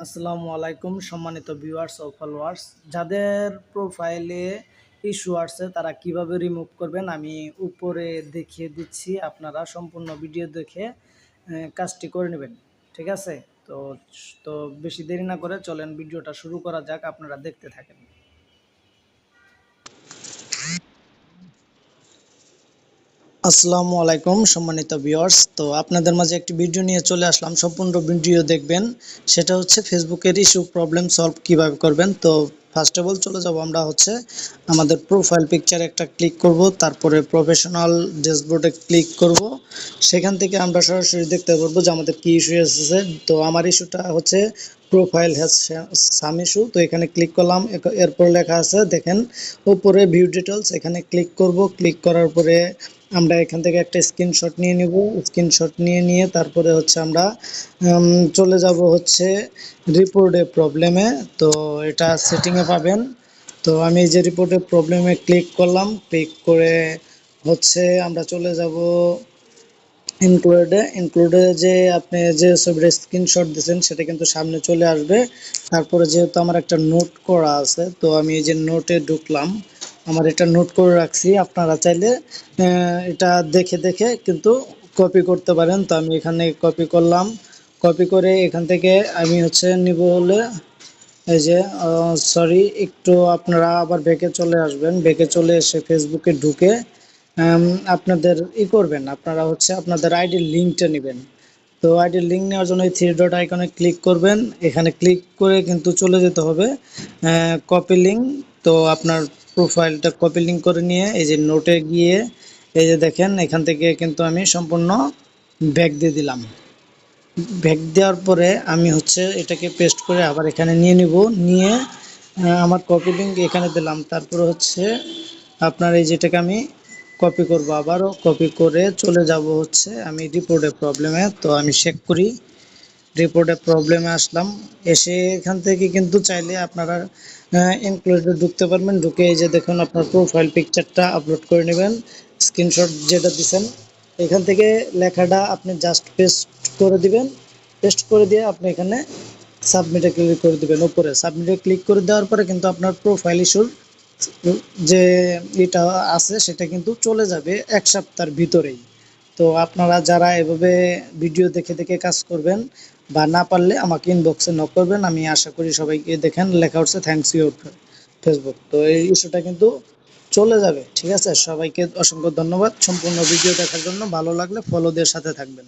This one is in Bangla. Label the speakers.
Speaker 1: আসসালামু আলাইকুম সম্মানিত ভিউয়ার্স ও ফলোয়ার্স। যাদের প্রোফাইলে ইস্যু আসছে তারা কিভাবে রিমুভ করবেন আমি উপরে দেখিয়ে দিচ্ছি। আপনারা সম্পূর্ণ ভিডিও দেখে কাজটি করে নেবেন, ঠিক আছে? তো তো বেশি দেরি না করে চলেন ভিডিওটা শুরু করা যাক, আপনারা দেখতে থাকেন। আসসালামু আলাইকুম সম্মানিত ভিউয়ার্স। তো আপনাদের মাঝে একটি ভিডিও নিয়ে চলে আসলাম, সম্পূর্ণ ভিডিও দেখবেন। সেটা হচ্ছে ফেসবুকের ইস্যু প্রবলেম সলভ কিভাবে করবেন। তো ফার্স্ট অফ অল চলে যাব আমরা হচ্ছে আমাদের প্রোফাইল পিকচারে একটা ক্লিক করব, তারপরে প্রফেশনাল ড্যাশবোর্ডে ক্লিক করব। সেখান থেকে আমরা সরাসরি দেখতে পারবো যে আমাদের কি ইস্যু এসেছে। তো আমার ইস্যুটা হচ্ছে প্রোফাইল হ্যাজ সাম ইস্যু। তো এখানে ক্লিক করলাম, এরপর লেখা আছে দেখেন উপরে ভিউ ডিটেলস, এখানে ক্লিক করব। ক্লিক করার পরে আমরা এখান থেকে একটা স্ক্রিনশট নিয়ে নিব। স্ক্রিনশট নিয়ে তারপরে হচ্ছে আমরা চলে যাব হচ্ছে রিপোর্টে প্রবলেমে। তো এটা সেটিংয়ে পাবেন। তো আমি এই যে রিপোর্টে প্রবলেমে ক্লিক করলাম, ক্লিক করে হচ্ছে আমরা চলে যাব ইনক্লুডে যে আপনি যে ছবির স্ক্রিনশট দিয়েছেন সেটা কিন্তু সামনে চলে আসবে। তারপরে যেহেতু আমার একটা নোট করা আছে, তো আমি এই যে নোটে ঢুকলাম, আমার এটা নোট করে রাখছি। আপনারা চাইলে এটা দেখে দেখে কিন্তু কপি করতে পারেন। তো আমি এখানে কপি করলাম, কপি করে এখান থেকে আমি হচ্ছে নিব হলে এই যে সরি, একটু আপনারা আবার ব্যাকে চলে আসবেন। ব্যাকে চলে এসে ফেসবুকে ঢুকে আপনাদের করবেন, আপনারা হচ্ছে আপনাদের আইডির লিঙ্কটা নেবেন। তো আইডির লিঙ্ক নেওয়ার জন্য এই থ্রি ডট আইকনে ক্লিক করবেন। এখানে ক্লিক করে কিন্তু চলে যেতে হবে কপি লিঙ্ক। তো আপনার প্রোফাইলটা কপি লিঙ্ক করে নিয়ে এই যে নোটে গিয়ে এই যে দেখেন এখান থেকে কিন্তু আমি সম্পূর্ণ ব্যাক দিয়ে দিলাম। ব্যাক দেওয়ার পরে আমি হচ্ছে এটাকে পেস্ট করে আবার এখানে নিয়ে নিব। নিয়ে আমার কপি লিঙ্ক এখানে দিলাম। তারপরে হচ্ছে আপনার এই যেটাকে আমি কপি করব, আবারও কপি করে চলে যাব হচ্ছে আমি রিপোর্টে প্রবলেমে। তো আমি চেক করি, রিপোর্টে প্রবলেমে আসলাম। এসে এখান থেকে কিন্তু চাইলে আপনারা ইনক্লুডে ঢুকতে পারবেন। ঢুকে এই যে দেখুন আপনার প্রোফাইল পিকচারটা আপলোড করে নেবেন, স্ক্রিনশট যেটা দিছেন। এখান থেকে লেখাটা আপনি জাস্ট পেস্ট করে দিবেন। পেস্ট করে দিয়ে আপনি এখানে সাবমিটে ক্লিক করে দিবেন। উপরে সাবমিটে ক্লিক করে দেওয়ার পরে কিন্তু আপনার প্রোফাইল ইস্যুর যে এটা আছে সেটা কিন্তু চলে যাবে 1 সপ্তাহের ভিতরেই। তো আপনারা যারা এভাবে ভিডিও দেখে দেখে কাজ করবেন বা না পারলে আমাকে ইনবক্সে নক করবেন। আমি আশা করি সবাইকে দেখেন লেখা উঠছে থ্যাংকস ইউর ফেসবুক। তো এই ইস্যুটা কিন্তু চলে যাবে, ঠিক আছে? সবাইকে অসংখ্য ধন্যবাদ সম্পূর্ণ ভিডিও দেখার জন্য। ভালো লাগলে ফলো দিয়ে সাথে থাকবেন।